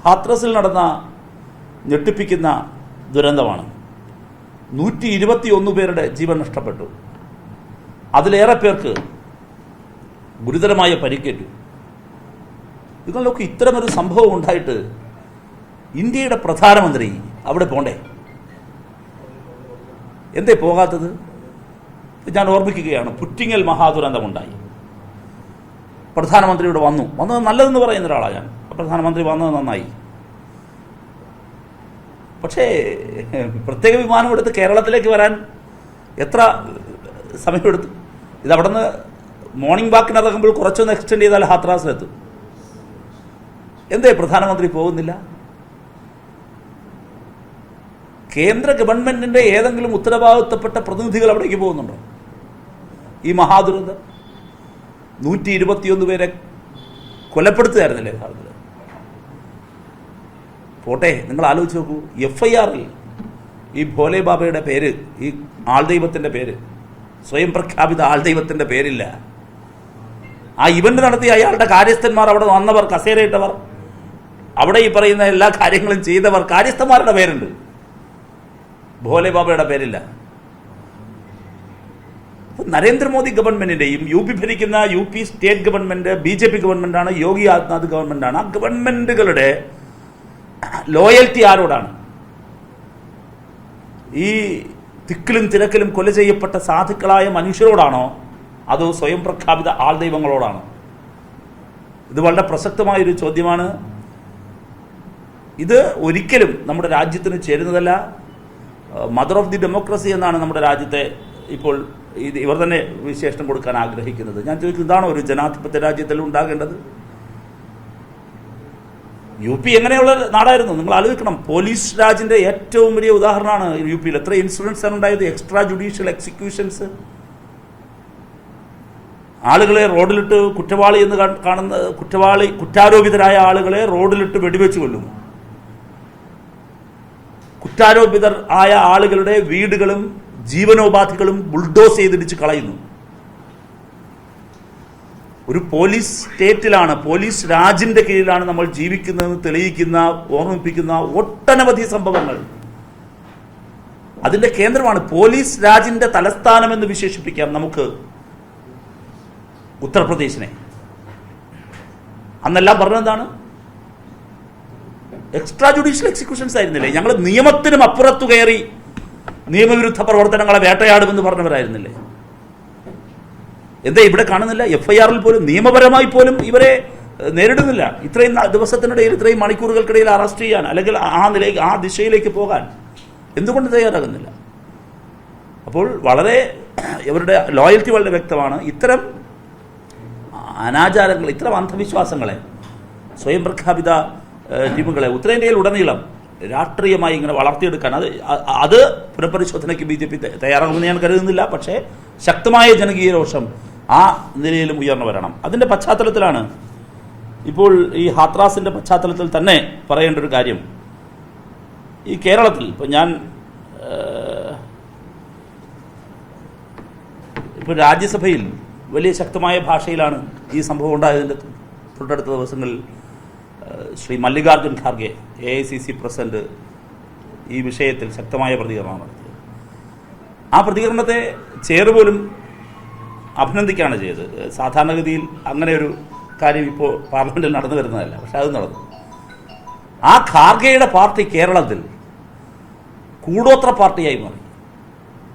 ഹാത്രസിൽ നടന്ന ഞെട്ടിപ്പിക്കുന്ന ദുരന്തമാണ്. 121 പേരുടെ ജീവൻ നഷ്ടപ്പെട്ടു. അതിലേറെ പേർക്ക് ഗുരുതരമായ പരിക്കേറ്റു. നിങ്ങളൊക്കെ ഇത്തരമൊരു സംഭവം ഉണ്ടായിട്ട് ഇന്ത്യയുടെ പ്രധാനമന്ത്രി അവിടെ പോണ്ടേ? എന്തേ പോകാത്തത്? ഞാൻ ഓർമ്മിക്കുകയാണ്, പുറ്റിങ്ങൽ മഹാദുരന്തമുണ്ടായി. പ്രധാനമന്ത്രി ഇവിടെ വന്നത് നല്ലതെന്ന് പറയുന്ന ഒരാളാണ് ഞാൻ. പ്രധാനമന്ത്രി വന്നത് നന്നായി. പക്ഷേ പ്രത്യേക വിമാനമെടുത്ത് കേരളത്തിലേക്ക് വരാൻ എത്ര സമയമെടുത്തു? ഇതവിടെ നിന്ന് മോർണിംഗ് വാക്കിനിറങ്ങുമ്പോൾ കുറച്ചൊന്ന് എക്സ്റ്റെൻഡ് ചെയ്താൽ ഹാത്രാസിലെത്തും. എന്തേ പ്രധാനമന്ത്രി പോകുന്നില്ല? കേന്ദ്ര ഗവൺമെന്റിന്റെ ഏതെങ്കിലും ഉത്തരവാദിത്തപ്പെട്ട പ്രതിനിധികൾ അവിടേക്ക് പോകുന്നുണ്ടോ? ഈ മഹാദുരന്തം 121 പേരെ കൊലപ്പെടുത്തുകയായിരുന്നില്ലേ ഭാരതത്തിൽ? പോട്ടെ, നിങ്ങൾ ആലോചിച്ച് നോക്കൂ. FIR-ൽ ഈ ഭോലെ ബാബയുടെ പേര്, ഈ ആൾദൈവത്തിൻ്റെ പേര്, സ്വയം പ്രഖ്യാപിത ആൾദൈവത്തിൻ്റെ പേരില്ല. ആ ഇവന്റ് നടത്തിയ അയാളുടെ കാര്യസ്ഥന്മാർ, അവിടെ വന്നവർ, കസേരയിട്ടവർ, അവിടെ ഈ പറയുന്ന എല്ലാ കാര്യങ്ങളും ചെയ്തവർ, കാര്യസ്ഥന്മാരുടെ പേരുണ്ട്. ഭോലെ ബാബയുടെ പേരില്ല. നരേന്ദ്രമോദി ഗവൺമെന്റിന്റെയും UP ഭരിക്കുന്ന UP സ്റ്റേറ്റ് ഗവൺമെന്റ് BJP ഗവൺമെന്റാണ്, യോഗി ആദിത്യനാഥ് ഗവൺമെന്റാണ്. ആ ഗവൺമെന്റുകളുടെ ലോയൽറ്റി ആരോടാണ്? ഈ തിക്കിലും തിരക്കിലും കൊല ചെയ്യപ്പെട്ട സാധുക്കളായ മനുഷ്യരോടാണോ, അതോ സ്വയം പ്രഖ്യാപിത ആൾദൈവങ്ങളോടാണോ? ഇത് വളരെ പ്രസക്തമായൊരു ചോദ്യമാണ്. ഇത് ഒരിക്കലും നമ്മുടെ രാജ്യത്തിന് ചേരുന്നതല്ല. മദർ ഓഫ് ദി ഡെമോക്രസി എന്നാണ് നമ്മുടെ രാജ്യത്തെ ഇപ്പോൾ ഇവർ തന്നെ വിശേഷണം കൊടുക്കാൻ ആഗ്രഹിക്കുന്നത്. ഞാൻ ചോദിക്കും, ഇതാണോ ഒരു ജനാധിപത്യ രാജ്യത്തിൽ ഉണ്ടാകേണ്ടത്? UP എങ്ങനെയുള്ള നാടായിരുന്നു? നിങ്ങൾ ആലോചിക്കണം. പോലീസ് രാജിന്റെ ഏറ്റവും വലിയ ഉദാഹരണമാണ് UP-യിൽ. എത്ര ഇൻസിഡൻസ് ആണ് ഉണ്ടായത്? Extra judicial executions. ആളുകളെ റോഡിലിട്ട് കുറ്റവാളി എന്ന് കാണുന്ന കുറ്റാരോപിതരായ ആളുകളെ റോഡിലിട്ട് വെടിവെച്ച് കൊല്ലുന്നു. കുറ്റാരോപിതർ ആയ ആളുകളുടെ വീടുകളും ജീവനോപാധികളും ബുൾഡോസ് ചെയ്തിടിച്ച് കളയുന്നു. ഒരു പോലീസ് സ്റ്റേറ്റിലാണ്, പോലീസ് രാജിന്റെ കീഴിലാണ് നമ്മൾ ജീവിക്കുന്നതെന്ന് തെളിയിക്കുന്ന, ഓർമ്മിപ്പിക്കുന്ന ഒട്ടനവധി സംഭവങ്ങൾ. അതിന്റെ കേന്ദ്രമാണ്. പോലീസ് രാജിന്റെ തലസ്ഥാനമെന്ന് വിശേഷിപ്പിക്കാം നമുക്ക് ഉത്തർപ്രദേശിനെ. അന്നെല്ലാം പറഞ്ഞെന്താണ്? എക്സ്ട്രാ ജുഡീഷ്യൽ എക്സിക്യൂഷൻസ് ആയിരുന്നില്ലേ? ഞങ്ങൾ നിയമത്തിനും അപ്പുറത്തു കയറി നിയമവിരുദ്ധ പ്രവർത്തനങ്ങളെ വേട്ടയാടുമെന്ന് പറഞ്ഞവരായിരുന്നില്ലേ? എന്താ ഇവിടെ കാണുന്നില്ല? FIR-ൽ പോലും നിയമപരമായി പോലും ഇവരെ നേരിടുന്നില്ല. ഇത്രയും ദിവസത്തിനിടയിൽ, ഇത്രയും മണിക്കൂറുകൾക്കിടയിൽ അറസ്റ്റ് ചെയ്യാൻ, അല്ലെങ്കിൽ ആ ദിശയിലേക്ക് പോകാൻ എന്തുകൊണ്ട് തയ്യാറാകുന്നില്ല? അപ്പോൾ വളരെ ഇവരുടെ ലോയൽറ്റി വളരെ വ്യക്തമാണ്. ഇത്തരം അനാചാരങ്ങൾ, ഇത്തരം അന്ധവിശ്വാസങ്ങളെ, സ്വയം പ്രഖ്യാപിത ടീമുകളെ ഉത്തരേന്ത്യയിൽ ഉടനീളം രാഷ്ട്രീയമായി ഇങ്ങനെ വളർത്തിയെടുക്കാൻ അത് പുനഃപരിശോധനയ്ക്ക് BJP തയ്യാറാകുമെന്ന് ഞാൻ കരുതുന്നില്ല. പക്ഷേ ശക്തമായ ജനകീയ രോഷം ആ നിലയിലും ഉയർന്നു വരണം. അതിൻ്റെ പശ്ചാത്തലത്തിലാണ് ഇപ്പോൾ ഈ ഹാത്രാസിൻ്റെ പശ്ചാത്തലത്തിൽ തന്നെ പറയേണ്ട ഒരു കാര്യം. ഈ കേരളത്തിൽ ഇപ്പോൾ രാജ്യസഭയിൽ വലിയ ശക്തമായ ഭാഷയിലാണ് ഈ സംഭവം ഉണ്ടായതിൻ്റെ തൊട്ടടുത്ത ദിവസങ്ങളിൽ ശ്രീ മല്ലികാർജുൻ ഖാർഗെ, AICC പ്രസിഡന്റ്, ഈ വിഷയത്തിൽ ശക്തമായ പ്രതികരണം നടത്തിയത്. ആ പ്രതികരണത്തെ ചെയർ പോലും അഭിനന്ദിക്കുകയാണ് ചെയ്തത്. സാധാരണഗതിയിൽ അങ്ങനെ ഒരു കാര്യം ഇപ്പോൾ പാർലമെന്റിൽ നടന്നു വരുന്നതല്ല, പക്ഷെ അത് നടന്നു. ആ ഖാർഗെയുടെ പാർട്ടി കേരളത്തിൽ കൂടോത്ര പാർട്ടിയായി മാറി.